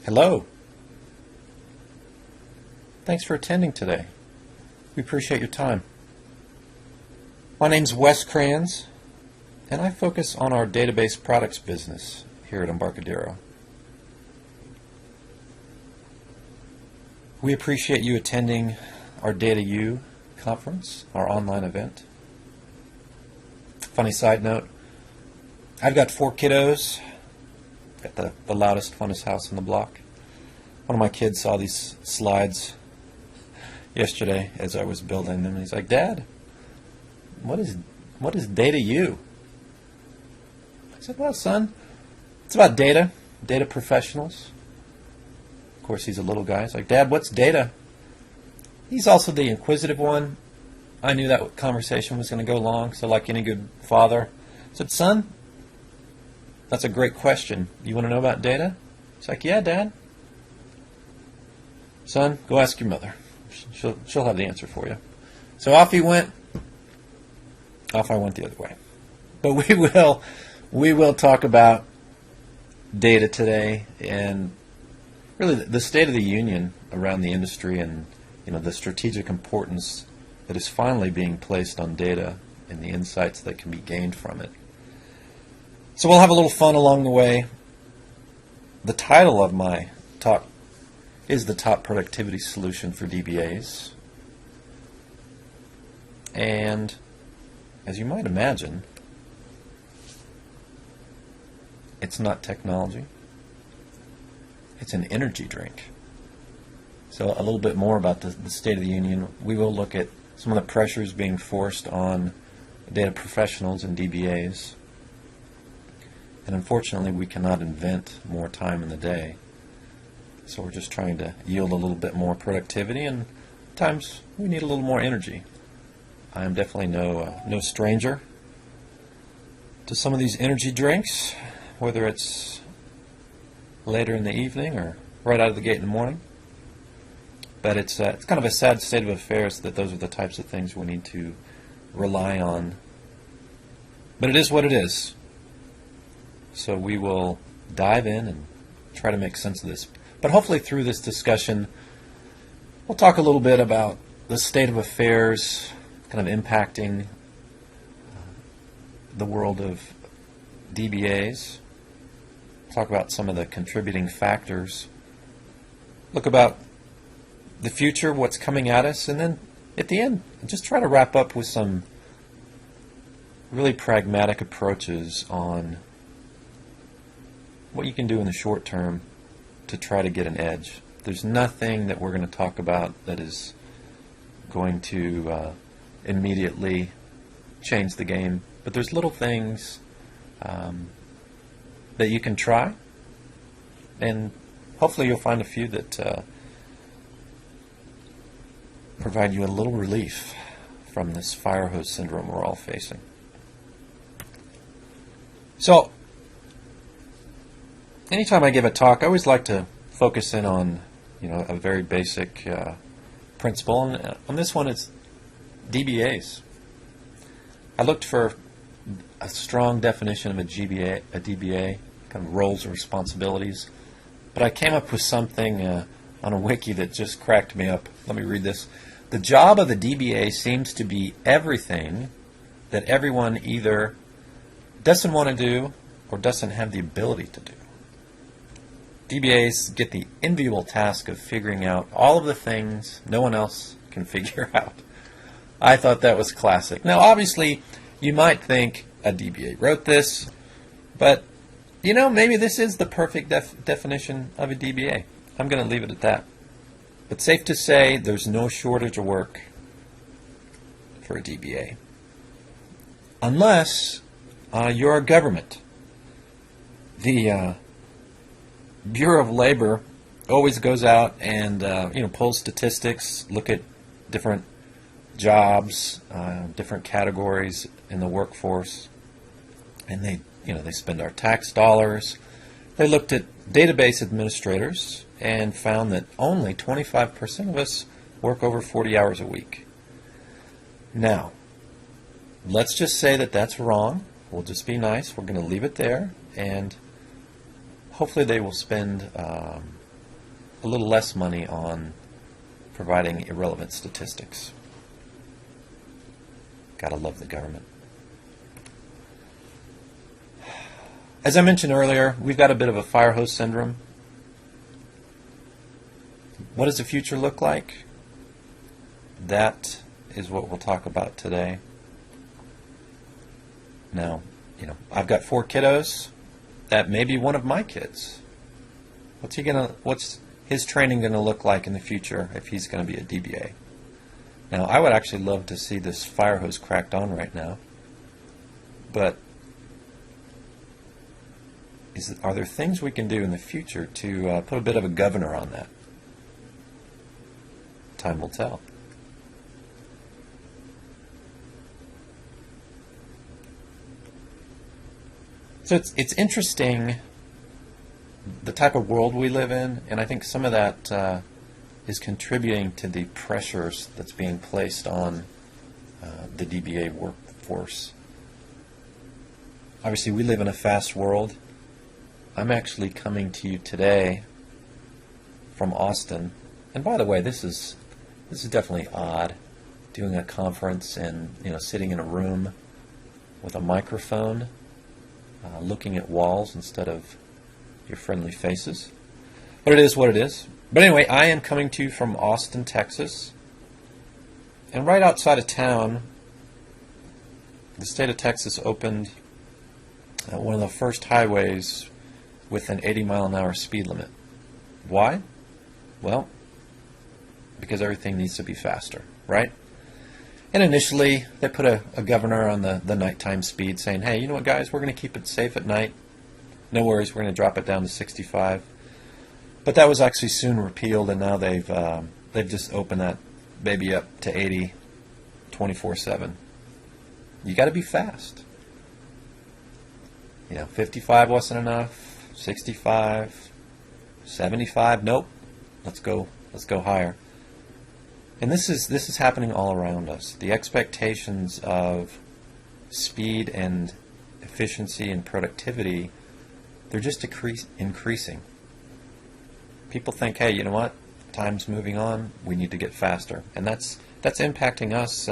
Hello. Thanks for attending today. We appreciate your time. My name's Wes Kranz, and I focus on our database products business here at Embarcadero. We appreciate you attending our Data U conference, our online event. Funny side note, I've got 4 kiddos at the loudest, funnest house on the block. One of my kids saw these slides yesterday as I was building them, and he's like, "Dad, what is Data U?" I said, "Well, son, it's about data professionals." Of course, he's a little guy. He's like, "Dad, what's data?" He's also the inquisitive one. I knew that conversation was going to go long, so like any good father, I said, "Son, that's a great question. You want to know about data?" He's like, "Yeah, Dad." "Son, go ask your mother. She'll have the answer for you." So off he went. Off I went the other way. But we will talk about data today and really the state of the union around the industry, and the strategic importance that is finally being placed on data and the insights that can be gained from it. So we'll have a little fun along the way. The title of my talk is the top productivity solution for DBAs. And as you might imagine, it's not technology. It's an energy drink. So a little bit more about the state of the union. We will look at some of the pressures being forced on data professionals and DBAs. And unfortunately, we cannot invent more time in the day. So we're just trying to yield a little bit more productivity, and at times we need a little more energy. I am definitely no stranger to some of these energy drinks, whether it's later in the evening or right out of the gate in the morning. But it's kind of a sad state of affairs that those are the types of things we need to rely on. But it is what it is. So we will dive in and try to make sense of this. But hopefully through this discussion, we'll talk a little bit about the state of affairs kind of impacting the world of DBAs, talk about some of the contributing factors, look about the future, what's coming at us, and then at the end, just try to wrap up with some really pragmatic approaches on what you can do in the short term to try to get an edge. There's nothing that we're going to talk about that is going to immediately change the game, but there's little things that you can try, and hopefully you'll find a few that provide you a little relief from this fire hose syndrome we're all facing. So anytime I give a talk, I always like to focus in on a very basic principle, and on this one it's DBAs. I looked for a strong definition of a DBA, kind of roles and responsibilities, but I came up with something on a wiki that just cracked me up. Let me read this. The job of the DBA seems to be everything that everyone either doesn't want to do or doesn't have the ability to do. DBAs get the enviable task of figuring out all of the things no one else can figure out. I thought that was classic. Now, obviously, you might think a DBA wrote this, but, maybe this is the perfect definition of a DBA. I'm going to leave it at that. But safe to say, there's no shortage of work for a DBA. Unless you're a government. The Bureau of Labor always goes out and pulls statistics, look at different jobs, different categories in the workforce, and they spend our tax dollars. They looked at database administrators and found that only 25% of us work over 40 hours a week. Now, let's just say that that's wrong. We'll just be nice. We're going to leave it there, and hopefully they will spend a little less money on providing irrelevant statistics. Gotta love the government. As I mentioned earlier, we've got a bit of a fire hose syndrome. What does the future look like? That is what we'll talk about today. Now, I've got 4 kiddos. That may be one of my kids. What's his training gonna look like in the future if he's gonna be a DBA? Now, I would actually love to see this fire hose cracked on right now, but are there things we can do in the future to put a bit of a governor on that? Time will tell. So it's interesting the type of world we live in, and I think some of that is contributing to the pressures that's being placed on the DBA workforce. Obviously, we live in a fast world. I'm actually coming to you today from Austin, and by the way, this is definitely odd, doing a conference and sitting in a room with a microphone, looking at walls instead of your friendly faces. But it is what it is. But anyway, I am coming to you from Austin, Texas. And right outside of town, the state of Texas opened one of the first highways with an 80-mile-an-hour speed limit. Why? Well, because everything needs to be faster, right? And initially, they put a governor on the nighttime speed saying, hey, you know what, guys, we're going to keep it safe at night. No worries, we're going to drop it down to 65. But that was actually soon repealed, and now they've just opened that baby up to 80, 24/7. You got to be fast. 55 wasn't enough. 65, 75. Nope. Let's go higher. And this is happening all around us. The expectations of speed and efficiency and productivity, they're just increasing. People think, hey, you know what? Time's moving on. We need to get faster, and that's impacting us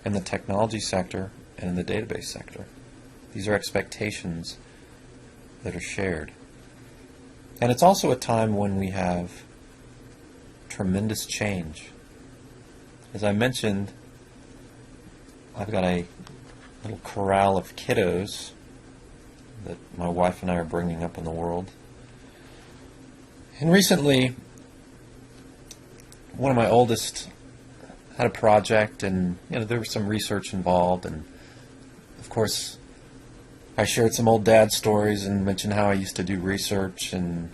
in the technology sector and in the database sector. These are expectations that are shared, and it's also a time when we have tremendous change. As I mentioned, I've got a little corral of kiddos that my wife and I are bringing up in the world. And recently, one of my oldest had a project, and there was some research involved, and of course I shared some old dad stories and mentioned how I used to do research, and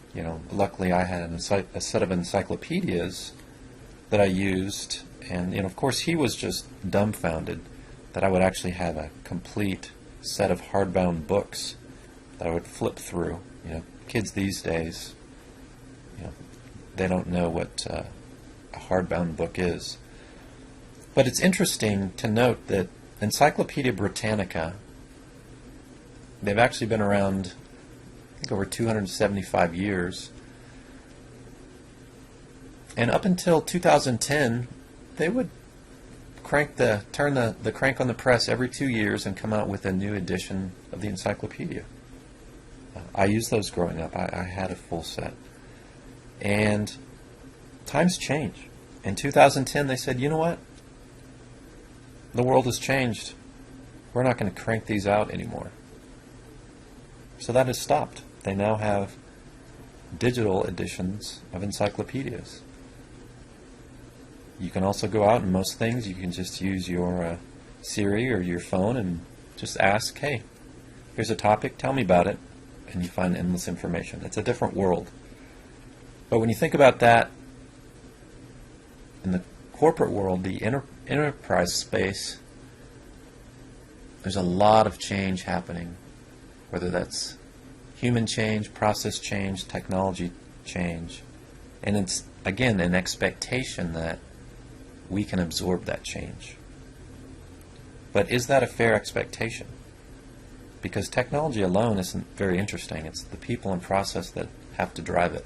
luckily I had a set of encyclopedias that I used, and of course he was just dumbfounded that I would actually have a complete set of hardbound books that I would flip through. Kids these days, they don't know what a hardbound book is. But it's interesting to note that Encyclopedia Britannica, they've actually been around, I think, over 275 years. And up until 2010, they would turn the crank on the press every 2 years and come out with a new edition of the encyclopedia. I used those growing up. I had a full set. And times change. In 2010, they said, you know what? The world has changed. We're not going to crank these out anymore. So that has stopped. They now have digital editions of encyclopedias. You can also go out, and most things you can just use your Siri or your phone and just ask, hey, here's a topic, tell me about it, and you find endless information. It's a different world. But when you think about that, in the corporate world, the enterprise space, there's a lot of change happening, whether that's human change, process change, technology change. And it's, again, an expectation that we can absorb that change. But is that a fair expectation? Because technology alone isn't very interesting. It's the people and process that have to drive it.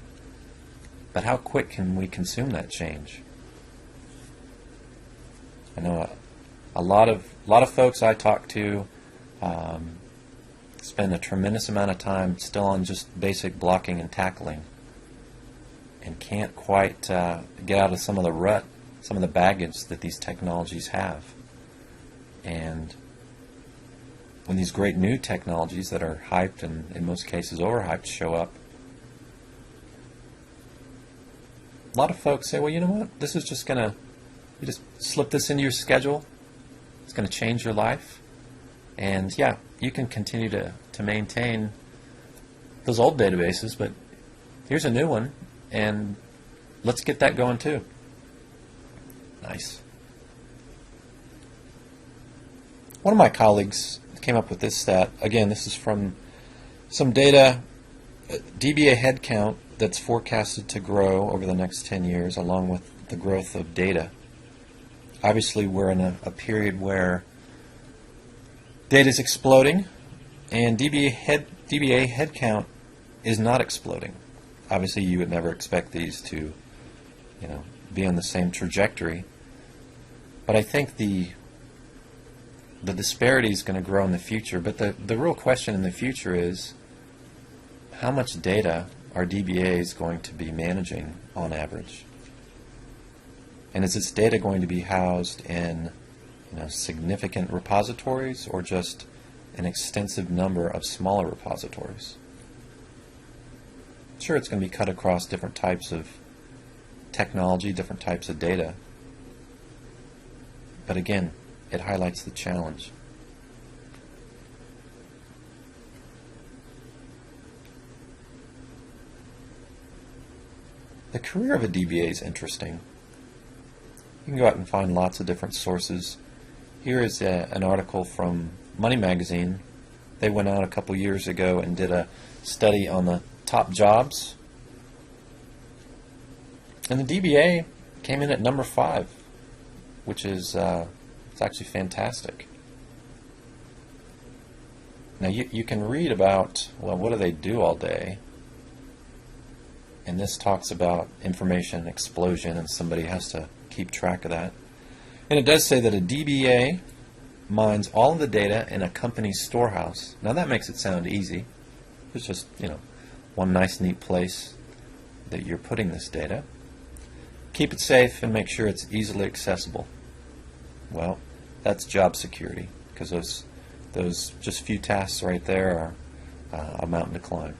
But how quick can we consume that change? I know a lot of folks I talk to spend a tremendous amount of time still on just basic blocking and tackling, and can't quite get out of some of the rut, some of the baggage that these technologies have. And when these great new technologies that are hyped and in most cases overhyped show up, a lot of folks say, well, you know what, this is just going to, you just slip this into your schedule, it's going to change your life, and yeah, you can continue to maintain those old databases, but here's a new one, and let's get that going too. Nice. One of my colleagues came up with this stat. Again, this is from some data, DBA headcount that's forecasted to grow over the next 10 years along with the growth of data. Obviously, we're in a period where data is exploding, and DBA headcount is not exploding. Obviously, you would never expect these to, be on the same trajectory. But I think the disparity is going to grow in the future. But the real question in the future is, how much data are DBAs going to be managing on average? And is this data going to be housed in significant repositories or just an extensive number of smaller repositories? Sure, it's going to be cut across different types of technology, different types of data. But again, it highlights the challenge. The career of a DBA is interesting. You can go out and find lots of different sources. Here is an article from Money Magazine. They went out a couple years ago and did a study on the top jobs. And the DBA came in at number 5, which is it's actually fantastic. Now you can read about, well, what do they do all day? And this talks about information explosion, and somebody has to keep track of that. And it does say that a DBA mines all of the data in a company's storehouse. Now that makes it sound easy. It's just, one nice neat place that you're putting this data. Keep it safe and make sure it's easily accessible. Well, that's job security, because those just few tasks right there are a mountain to climb.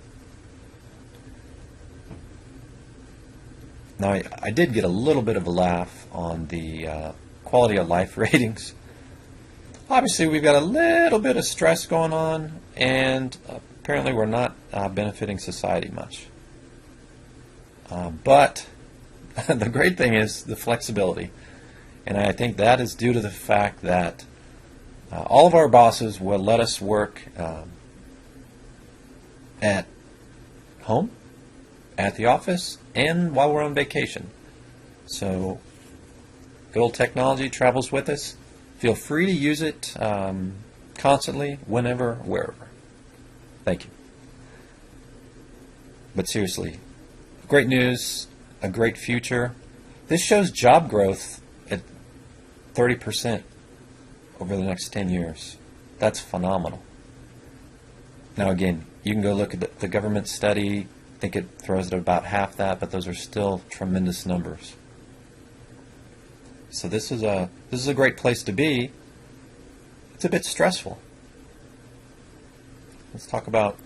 Now, I did get a little bit of a laugh on the quality of life ratings. Obviously, we've got a little bit of stress going on, and apparently we're not benefiting society much. But the great thing is the flexibility. And I think that is due to the fact that all of our bosses will let us work at home, at the office, and while we're on vacation. So good old technology travels with us. Feel free to use it constantly, whenever, wherever. Thank you. But seriously, great news, a great future. This shows job growth at 30% over the next 10 years. That's phenomenal. Now again, you can go look at the government study. I think it throws it at about half that, but those are still tremendous numbers. So this is a great place to be. It's a bit stressful. Let's talk about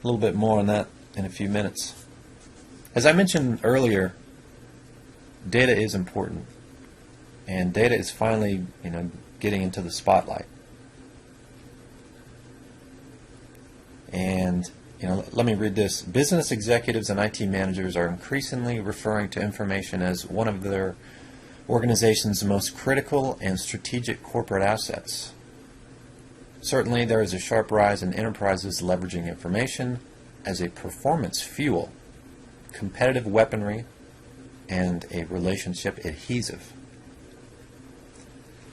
a little bit more on that in a few minutes. As I mentioned earlier, data is important, and data is finally, getting into the spotlight. And let me read this. Business executives and IT managers are increasingly referring to information as one of their organization's most critical and strategic corporate assets. Certainly, there is a sharp rise in enterprises leveraging information as a performance fuel, competitive weaponry, and a relationship adhesive.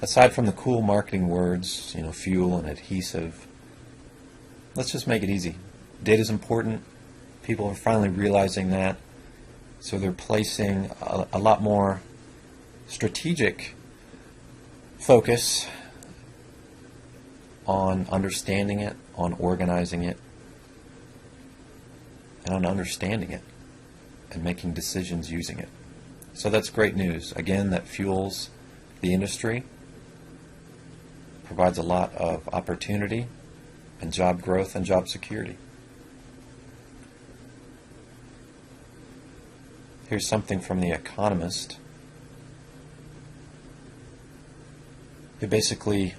Aside from the cool marketing words, fuel and adhesive, let's just make it easy. Data is important. People are finally realizing that. So they're placing a lot more strategic focus on understanding it, on organizing it, and on understanding it and making decisions using it. So that's great news. Again, that fuels the industry, provides a lot of opportunity and job growth and job security. Here's something from The Economist. It basically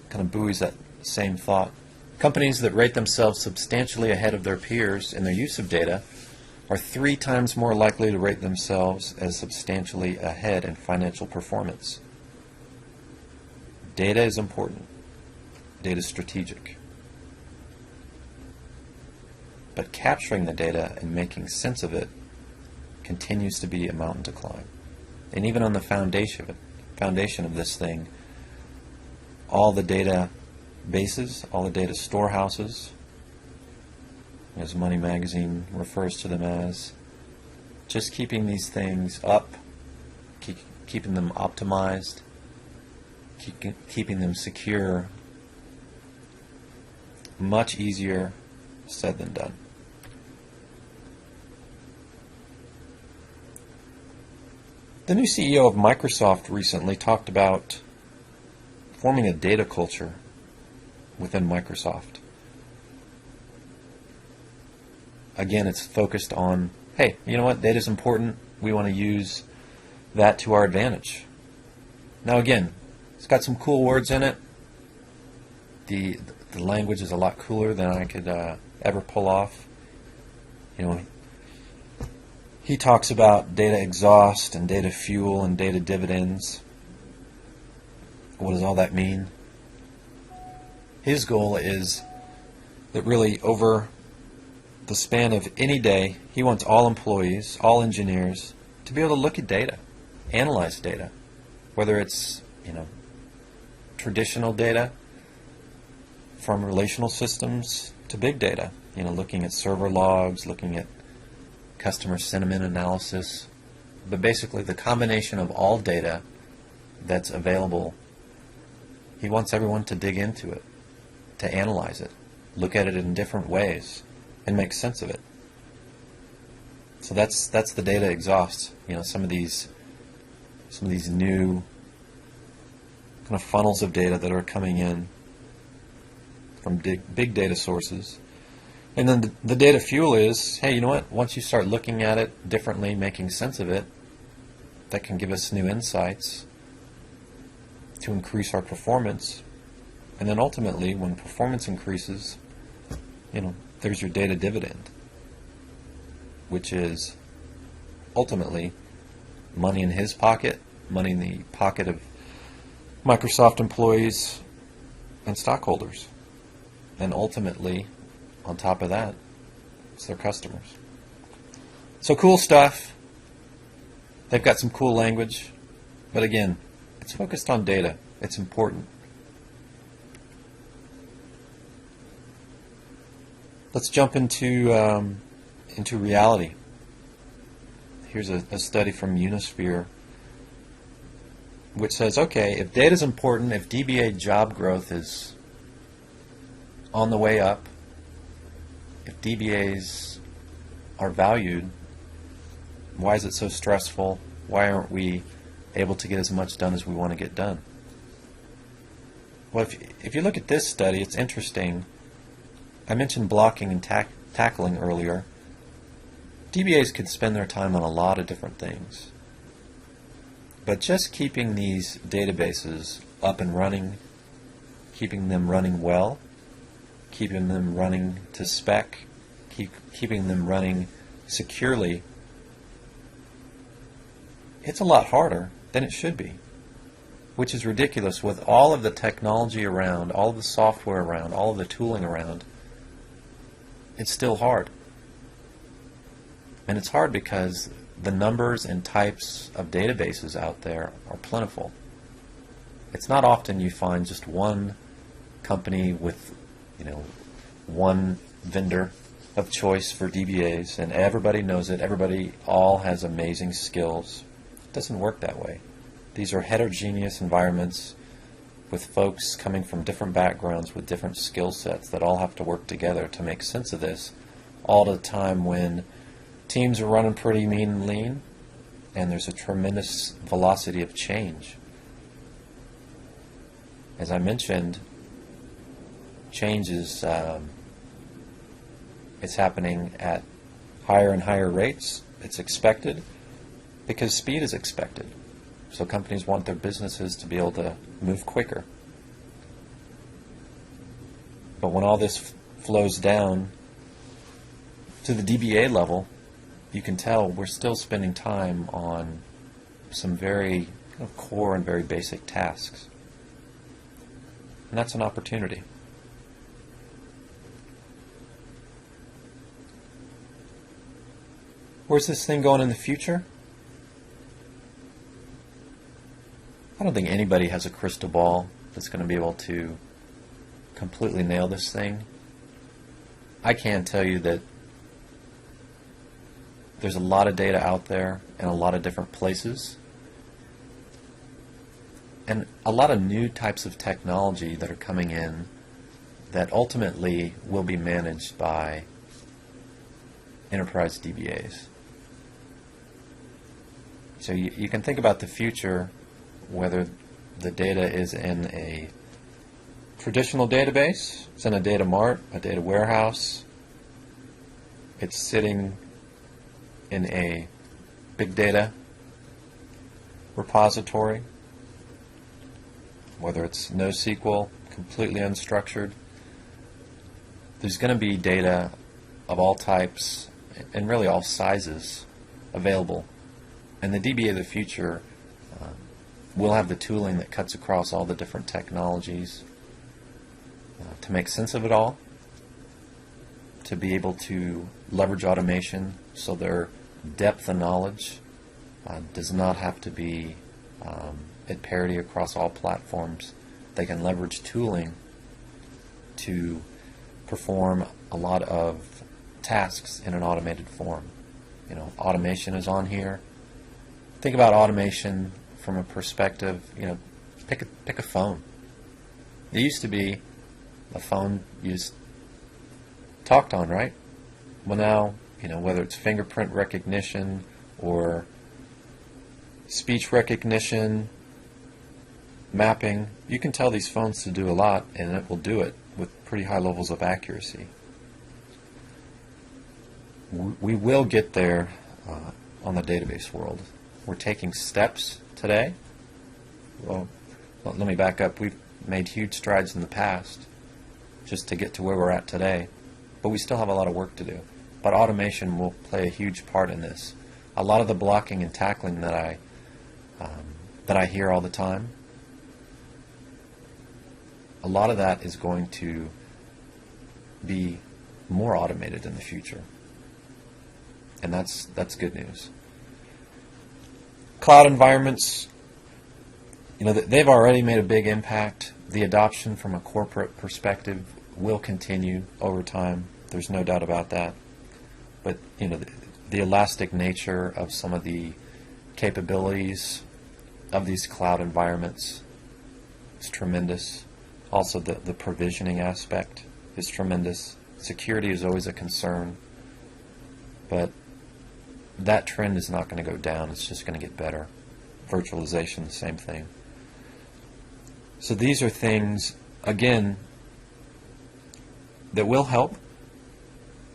kind of buoys that same thought. Companies that rate themselves substantially ahead of their peers in their use of data are 3 times more likely to rate themselves as substantially ahead in financial performance. Data is important. Data is strategic. But capturing the data and making sense of it continues to be a mountain to climb. And even on the foundation of this thing, all the data bases, all the data storehouses, as Money Magazine refers to them as, just keeping these things up, keeping them optimized, keeping them secure, much easier said than done. The new CEO of Microsoft recently talked about forming a data culture within Microsoft. Again, it's focused on, hey, you know what, data is important. We want to use that to our advantage. Now again, it's got some cool words in it. The language is a lot cooler than I could ever pull off. You know, he talks about data exhaust and data fuel and data dividends. What does all that mean? His goal is that really over the span of any day, he wants all employees, all engineers, to be able to look at data, analyze data, whether it's, traditional data from relational systems to big data, looking at server logs, looking at customer sentiment analysis, but basically the combination of all data that's available. He wants everyone to dig into it, to analyze it, look at it in different ways, and make sense of it. So that's the data exhaust. Some of these new kind of funnels of data that are coming in from big data sources. And then the data fuel is, hey, you know what? Once you start looking at it differently, making sense of it, that can give us new insights to increase our performance. And then ultimately, when performance increases, there's your data dividend, which is ultimately money in his pocket, money in the pocket of Microsoft employees and stockholders. And ultimately, on top of that, it's their customers. So cool stuff. They've got some cool language. But again, it's focused on data. It's important. Let's jump into reality. Here's a study from Unisphere which says, okay, if data is important, if DBA job growth is on the way up, if DBAs are valued, why is it so stressful? Why aren't we able to get as much done as we want to get done? Well, if you look at this study, it's interesting. I mentioned blocking and tackling earlier. DBAs could spend their time on a lot of different things. But just keeping these databases up and running, keeping them running well, keeping them running to spec, keeping them running securely, it's a lot harder than it should be, which is ridiculous with all of the technology around, all of the software around, all of the tooling around. It's still hard. And it's hard because the numbers and types of databases out there are plentiful. It's not often you find just one company with, one vendor of choice for DBAs, and everybody knows it. Everybody all has amazing skills. It doesn't work that way. These are heterogeneous environments with folks coming from different backgrounds with different skill sets that all have to work together to make sense of this, all the time when teams are running pretty mean and lean, and there's a tremendous velocity of change. As I mentioned, change is it's happening at higher and higher rates. It's expected because speed is expected. So companies want their businesses to be able to move quicker. But when all this flows down to the DBA level, you can tell we're still spending time on some very core and very basic tasks. And that's an opportunity. Where's this thing going in the future? I don't think anybody has a crystal ball that's going to be able to completely nail this thing. I can tell you that there's a lot of data out there in a lot of different places, and a lot of new types of technology that are coming in that ultimately will be managed by enterprise DBAs. So you can think about the future, whether the data is in a traditional database, it's in a data mart, a data warehouse, it's sitting in a big data repository, whether it's NoSQL, completely unstructured. There's going to be data of all types and really all sizes available. And the DBA of the future will have the tooling that cuts across all the different technologies to make sense of it all, to be able to leverage automation so their depth of knowledge does not have to be at parity across all platforms. They can leverage tooling to perform a lot of tasks in an automated form. Automation is on here. Think about automation from a perspective, pick a phone. It used to be a phone you just talked on, right? Well, now, whether it's fingerprint recognition or speech recognition, mapping, you can tell these phones to do a lot, and it will do it with pretty high levels of accuracy. We will get there on the database world. We're taking steps today. Well, let me back up. We've made huge strides in the past just to get to where we're at today, but we still have a lot of work to do. But automation will play a huge part in this. A lot of the blocking and tackling that I hear all the time, a lot of that is going to be more automated in the future, and that's good news. Cloud environments, they've already made a big impact. The adoption from a corporate perspective will continue over time. There's no doubt about that. But the elastic nature of some of the capabilities of these cloud environments is tremendous. Also, the provisioning aspect is tremendous. Security is always a concern, but that trend is not going to go down. It's just going to get better. Virtualization, the same thing. So these are things, again, that will help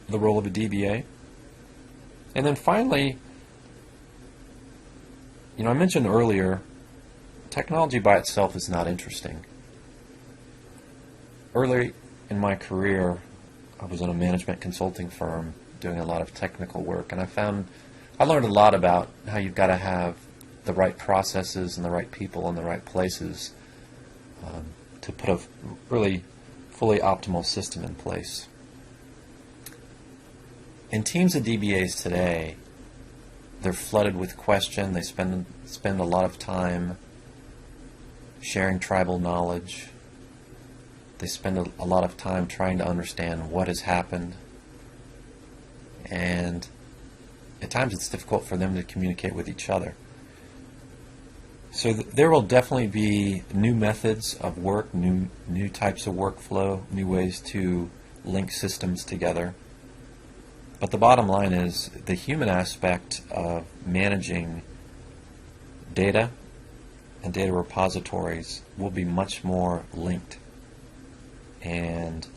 the role of a DBA. And then finally, I mentioned earlier, technology by itself is not interesting. Early in my career, I was in a management consulting firm doing a lot of technical work, and I learned a lot about how you've got to have the right processes and the right people in the right places to put a really fully optimal system in place. In teams of DBAs today, they're flooded with questions. They spend a lot of time sharing tribal knowledge. They spend a lot of time trying to understand what has happened. and at times it's difficult for them to communicate with each other. So there will definitely be new methods of work, new types of workflow, new ways to link systems together. But the bottom line is the human aspect of managing data and data repositories will be much more linked. And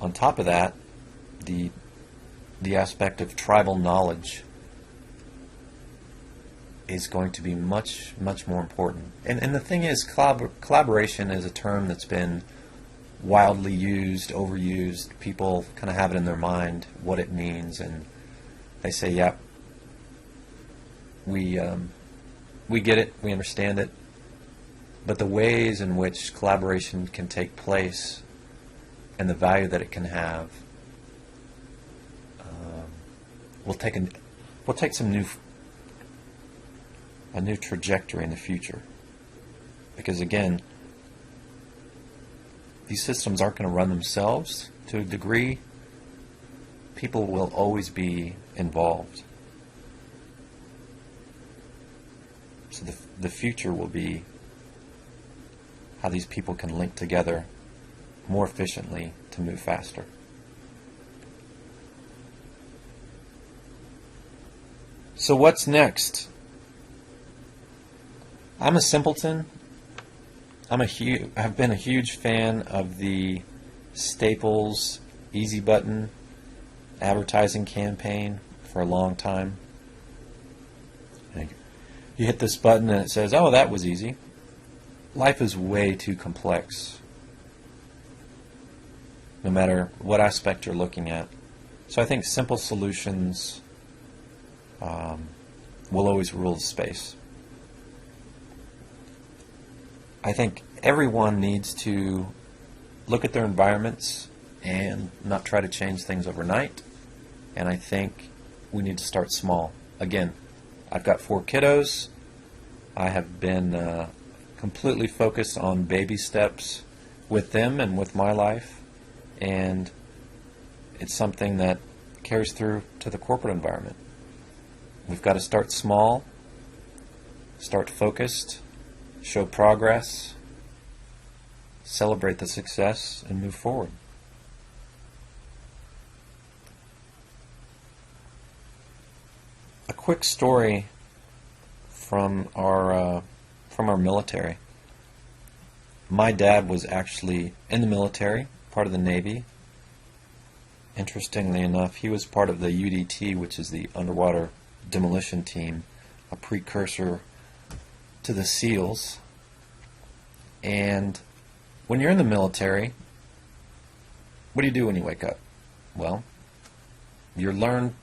on top of that, the aspect of tribal knowledge is going to be much more important. And the thing is, collaboration is a term that's been wildly used, overused. People kind of have it in their mind what it means, and they say, "Yep, we get it, we understand it." But the ways in which collaboration can take place and the value that it can have will take a new trajectory in the future. Because again, these systems aren't going to run themselves to a degree. People will always be involved. So the future will be how these people can link together more efficiently to move faster. So what's next? I'm a simpleton. I've been a huge fan of the Staples Easy Button advertising campaign for a long time. You hit this button and it says, "Oh, that was easy." Life is way too complex, no matter what aspect you're looking at. So I think simple solutions will always rule the space. I think everyone needs to look at their environments and not try to change things overnight. And I think we need to start small. Again, I've got 4 kiddos. I have been completely focused on baby steps with them and with my life. And it's something that carries through to the corporate environment. We've got to start small, start focused, show progress, celebrate the success, and move forward. A quick story from our military. My dad was actually in the military, part of the Navy. Interestingly enough, he was part of the UDT, which is the Underwater Demolition Team, a precursor to the SEALs. And when you're in the military, what do you do when you wake up? Well, you learn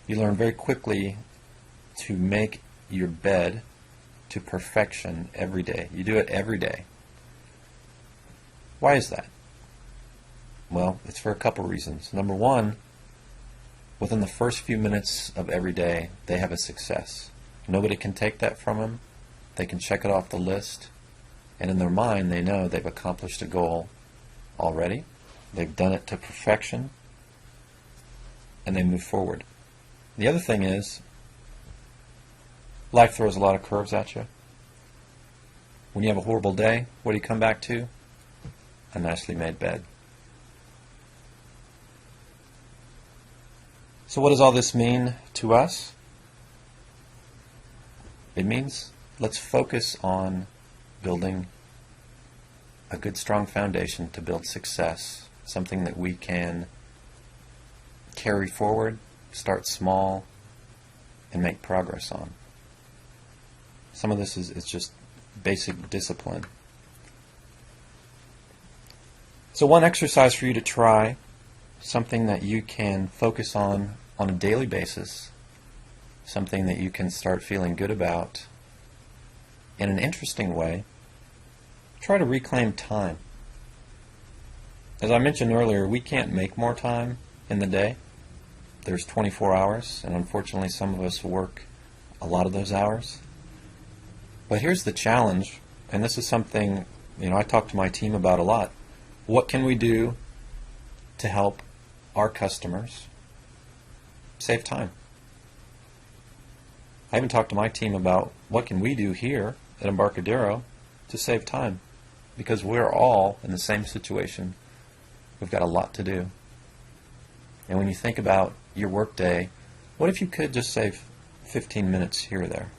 very quickly to make your bed to perfection every day. You do it every day. Why is that? Well, it's for a couple reasons. Number one, within the first few minutes of every day, they have a success. Nobody can take that from them. They can check it off the list. And in their mind, they know they've accomplished a goal already. They've done it to perfection. And they move forward. The other thing is, life throws a lot of curves at you. When you have a horrible day, what do you come back to? A nicely made bed. So what does all this mean to us? It means let's focus on building a good, strong foundation to build success, something that we can carry forward, start small, and make progress on. Some of this is just basic discipline. So one exercise for you to try, something that you can focus on a daily basis, something that you can start feeling good about in an interesting way. Try to reclaim time. As I mentioned earlier, we can't make more time in the day. There's 24 hours, and unfortunately some of us work a lot of those hours. But here's the challenge, and this is something I talk to my team about a lot. What can we do to help our customers save time. I even talked to my team about what can we do here at Embarcadero to save time, because we're all in the same situation. We've got a lot to do. And when you think about your workday, what if you could just save 15 minutes here or there?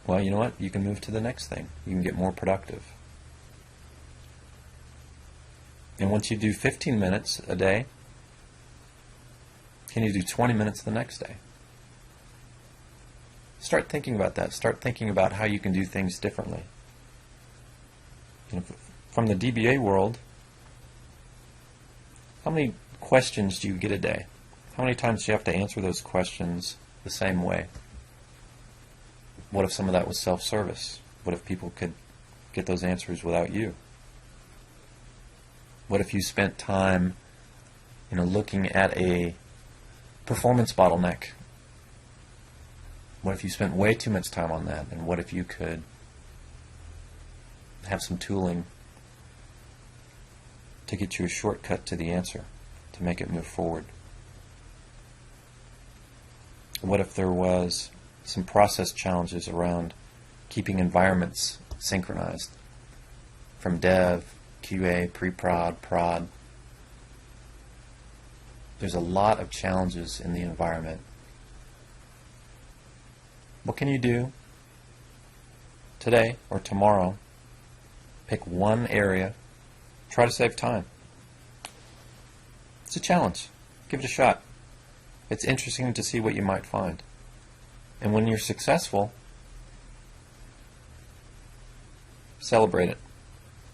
Well, you know what? You can move to the next thing. You can get more productive. And once you do 15 minutes a day, can you do 20 minutes the next day? Start thinking about that. Start thinking about how you can do things differently. You know, from the DBA world, how many questions do you get a day? How many times do you have to answer those questions the same way? What if some of that was self-service? What if people could get those answers without you? What if you spent time, looking at a performance bottleneck? What if you spent way too much time on that? And what if you could have some tooling to get you a shortcut to the answer, to make it move forward? What if there was some process challenges around keeping environments synchronized from dev, QA, pre-prod, prod? There's a lot of challenges in the environment. What can you do today or tomorrow? Pick one area, try to save time. It's a challenge. Give it a shot. It's interesting to see what you might find. And when you're successful, celebrate it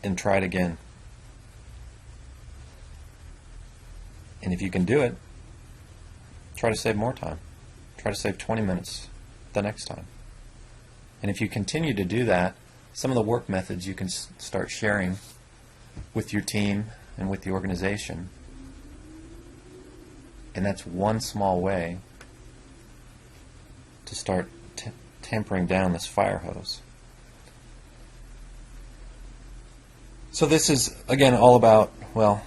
and try it again. And if you can do it, try to save more time. Try to save 20 minutes the next time. And if you continue to do that, some of the work methods you can start sharing with your team and with the organization. And that's one small way to start tampering down this fire hose. So this is, again, all about, well,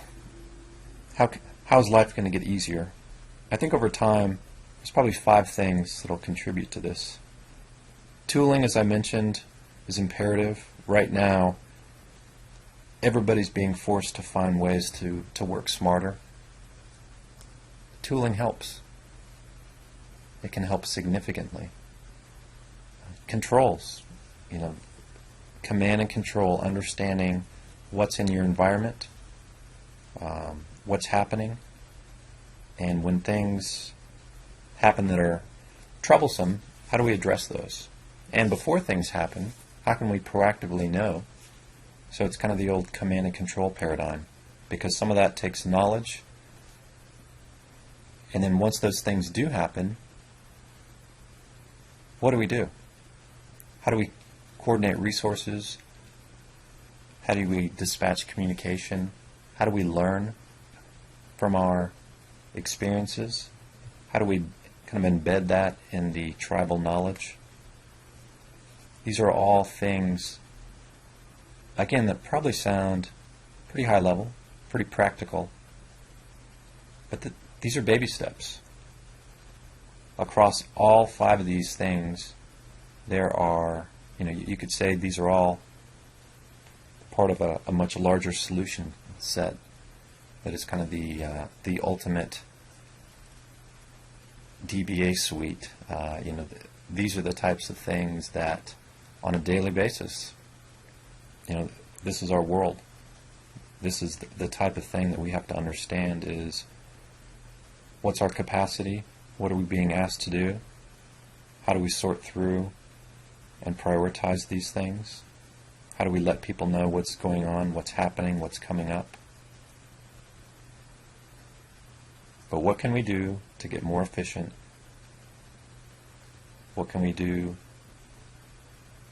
how's life going to get easier? I think over time, there's probably 5 things that will contribute to this. Tooling, as I mentioned, is imperative. Right now, everybody's being forced to find ways to work smarter. Tooling helps. It can help significantly. Controls, command and control, understanding what's in your environment, what's happening, and when things happen that are troublesome, how do we address those? And before things happen, how can we proactively know? So it's kind of the old command and control paradigm, because some of that takes knowledge, and then once those things do happen, what do we do? How do we coordinate resources? How do we dispatch communication? How do we learn from our experiences? How do we kind of embed that in the tribal knowledge? These are all things, again, that probably sound pretty high level, pretty practical, but these are baby steps. Across all 5 of these things, there are, you could say these are all part of a much larger solution set that is kind of the ultimate DBA suite. These are the types of things that on a daily basis, this is our world. This is the type of thing that we have to understand is what's our capacity? What are we being asked to do? How do we sort through and prioritize these things? How do we let people know what's going on, what's happening, what's coming up? But what can we do to get more efficient? What can we do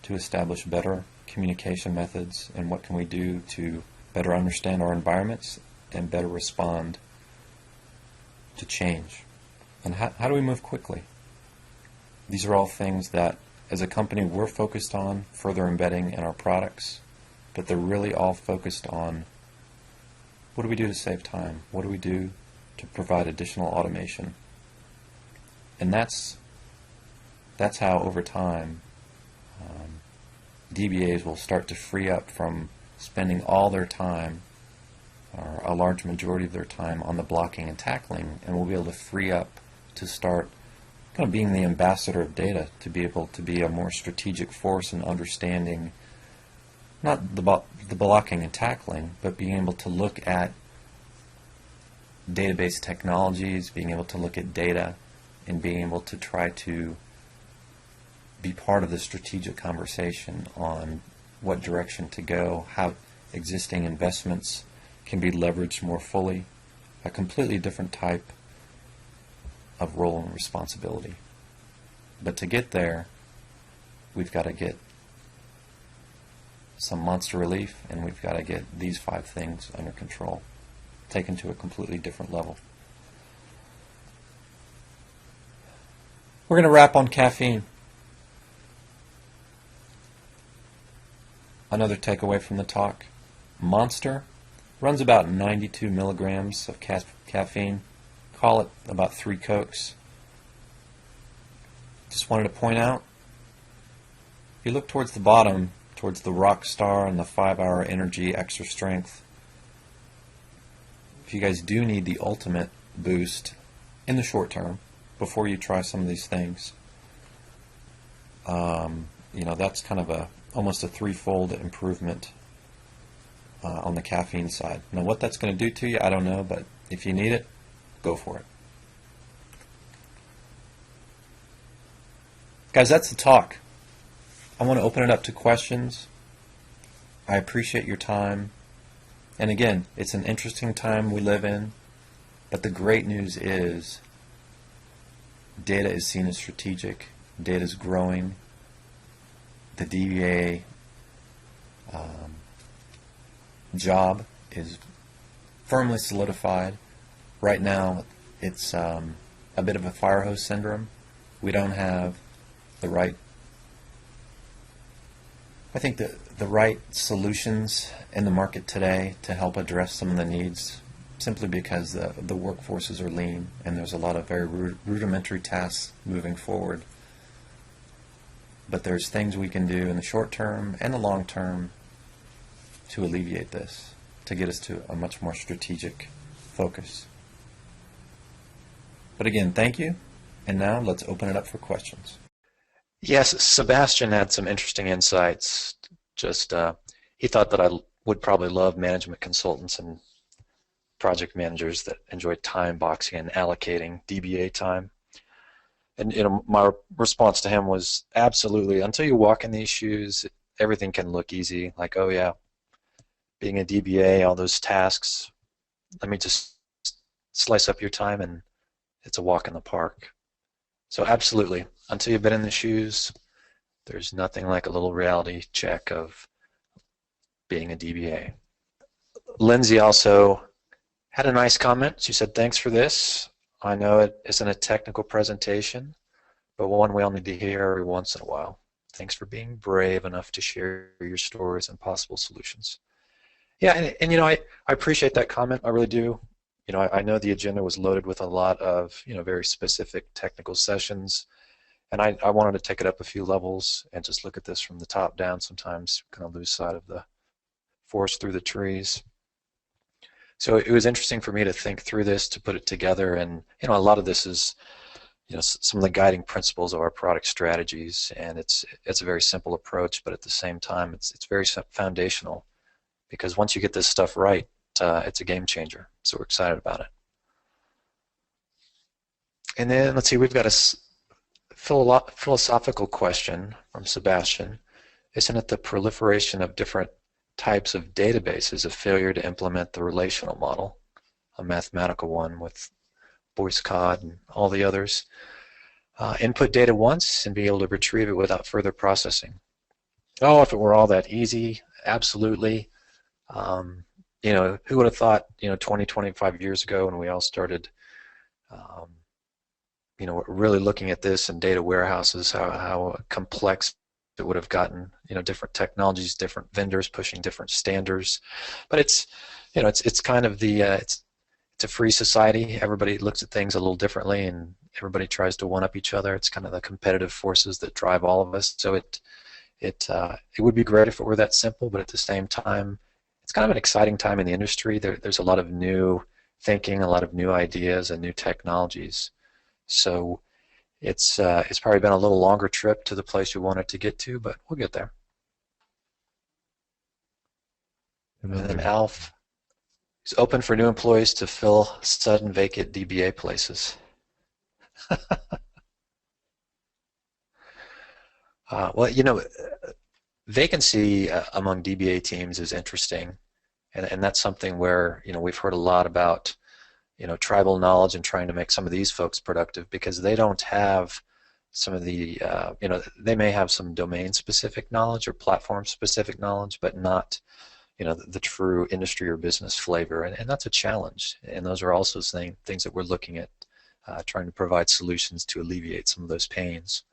to establish better communication methods? And what can we do to better understand our environments and better respond to change? And how do we move quickly? These are all things that, as a company, we're focused on further embedding in our products, but they're really all focused on what do we do to save time? What do we do to provide additional automation. And that's how over time DBAs will start to free up from spending all their time, or a large majority of their time, on the blocking and tackling, and will be able to free up to start kind of being the ambassador of data, to be able to be a more strategic force in understanding not the blocking and tackling, but being able to look at database technologies, being able to look at data, and being able to try to be part of the strategic conversation on what direction to go, how existing investments can be leveraged more fully, a completely different type of role and responsibility. But to get there, we've got to get some monster relief, and we've got to get these 5 things under control, taken to a completely different level. We're going to wrap on caffeine. Another takeaway from the talk: Monster runs about 92 milligrams of caffeine. Call it about 3 Cokes. Just wanted to point out, if you look towards the bottom, towards the Rockstar and the 5-hour energy extra strength, if you guys do need the ultimate boost in the short term, before you try some of these things, that's kind of almost a 3-fold improvement on the caffeine side. Now, what that's going to do to you, I don't know, but if you need it, go for it. Guys, that's the talk. I want to open it up to questions. I appreciate your time. And again, it's an interesting time we live in, but the great news is data is seen as strategic. Data is growing. The DBA job is firmly solidified. Right now, it's a bit of a fire hose syndrome. We don't have the right, I think the right solutions in the market today to help address some of the needs, simply because the workforces are lean and there's a lot of very rudimentary tasks moving forward. But there's things we can do in the short term and the long term to alleviate this, to get us to a much more strategic focus. But again, thank you. And now let's open it up for questions. Yes, Sebastian had some interesting insights. Just he thought that I would probably love management consultants and project managers that enjoy time boxing and allocating DBA time. And my response to him was, absolutely. Until you walk in these shoes, everything can look easy. Like, oh yeah, being a DBA, all those tasks, let me just slice up your time, and it's a walk in the park. So absolutely, until you've been in the shoes, there's nothing like a little reality check of being a DBA. Lindsay also had a nice comment. She said, thanks for this. I know it isn't a technical presentation, but one we all need to hear every once in a while. Thanks for being brave enough to share your stories and possible solutions. Yeah, and I appreciate that comment. I really do. I know the agenda was loaded with a lot of very specific technical sessions, and I wanted to take it up a few levels and just look at this from the top down. Sometimes kind of lose sight of the forest through the trees. So it was interesting for me to think through this, to put it together, and a lot of this is some of the guiding principles of our product strategies, and it's a very simple approach, but at the same time it's very foundational, because once you get this stuff right, it's a game changer. So we're excited about it. And then let's see, we've got a philosophical question from Sebastian. Isn't it the proliferation of different types of databases a failure to implement the relational model, a mathematical one with Boyce Codd and all the others? Input data once and be able to retrieve it without further processing. Oh, if it were all that easy, absolutely. Who would have thought, 20, 25 years ago when we all started, really looking at this in data warehouses, how complex it would have gotten, different technologies, different vendors pushing different standards. But it's kind of it's it's a free society. Everybody looks at things a little differently, and everybody tries to one up each other. It's kind of the competitive forces that drive all of us. So it would be great if it were that simple, but at the same time, it's kind of an exciting time in the industry. There's a lot of new thinking, a lot of new ideas, and new technologies. So it's probably been a little longer trip to the place we wanted to get to, but we'll get there. And then Alf is open for new employees to fill sudden vacant DBA places. Well, vacancy among DBA teams is interesting, and that's something where we've heard a lot about tribal knowledge and trying to make some of these folks productive because they don't have some of the they may have some domain specific knowledge or platform specific knowledge, but not the true industry or business flavor, and that's a challenge. And those are also things that we're looking at, trying to provide solutions to alleviate some of those pains.